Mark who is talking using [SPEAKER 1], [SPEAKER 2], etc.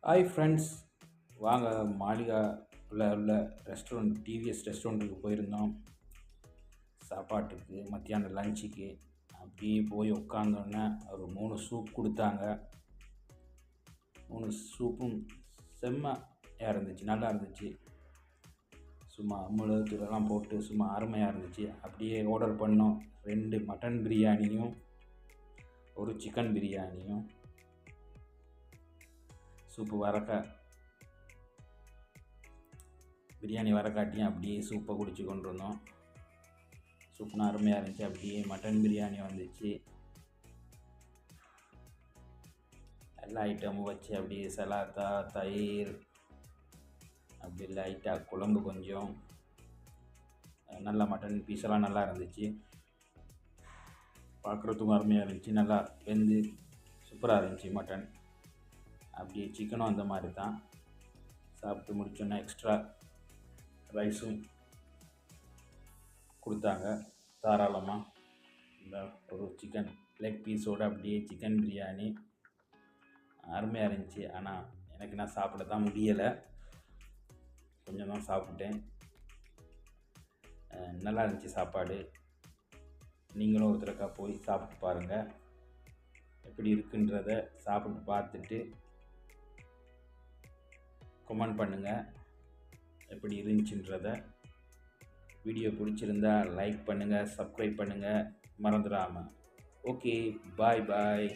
[SPEAKER 1] Hi friends, வாங்க மாளிகாவில் உள்ள restaurant TVS ரெஸ்டாரண்ட்டுக்கு போயிருந்தோம். சாப்பாட்டுக்கு மத்தியானம் லஞ்சுக்கு அப்படியே போய் உட்காந்தோன்னே ஒரு 3 சூப் கொடுத்தாங்க. 3 சூப்பும் செம்மையாக இருந்துச்சு, நல்லா இருந்துச்சு. சும்மா மிளகுத்தூளெல்லாம் போட்டு சும்மா அருமையாக இருந்துச்சு. அப்படியே ஆர்டர் பண்ணோம். 2 மட்டன் பிரியாணியும் 1 சிக்கன் பிரியாணியும் சூப்பு பிரியாணி வரக்காட்டியும் அப்படியே சூப்பை குடிச்சு கொண்டு இருந்தோம். சூப்னா அருமையாக இருந்துச்சு. அப்படியே மட்டன் பிரியாணி வந்துச்சு. எல்லா ஐட்டமும் வச்சு அப்படியே சலாத்தா, தயிர், அப்படி லைட்டாக குழம்பு கொஞ்சம், நல்லா மட்டன் பீஸெல்லாம் நல்லா இருந்துச்சு. பார்க்குறதுக்கும் அருமையாக இருந்துச்சு. நல்லா வெந்து சூப்பராக இருந்துச்சு மட்டன். அப்படியே சிக்கனும் அந்த மாதிரி தான். சாப்பிட்டு முடிச்சோன்னா எக்ஸ்ட்ரா ரைஸும் கொடுத்தாங்க தாராளமாக. இந்த ஒரு சிக்கன் லெக் பீஸோடு அப்படியே சிக்கன் பிரியாணி அருமையாக இருந்துச்சு. ஆனால் எனக்கு நான் சாப்பிட தான் முடியலை, கொஞ்சம் தான் சாப்பிட்டேன். நல்லா இருந்துச்சு சாப்பாடு. நீங்களும் ஒரு தடவை போய் சாப்பிட்டு பாருங்கள். எப்படி இருக்குன்றத சாப்பிட்டு பார்த்துட்டு கமெண்ட் பண்ணுங்கள் எப்படி இருந்துச்சுன்றத. வீடியோ பிடிச்சிருந்தா லைக் பண்ணுங்கள், சப்ஸ்கிரைப் பண்ணுங்கள் மறந்துடாமல். ஓகே, பாய் பாய்.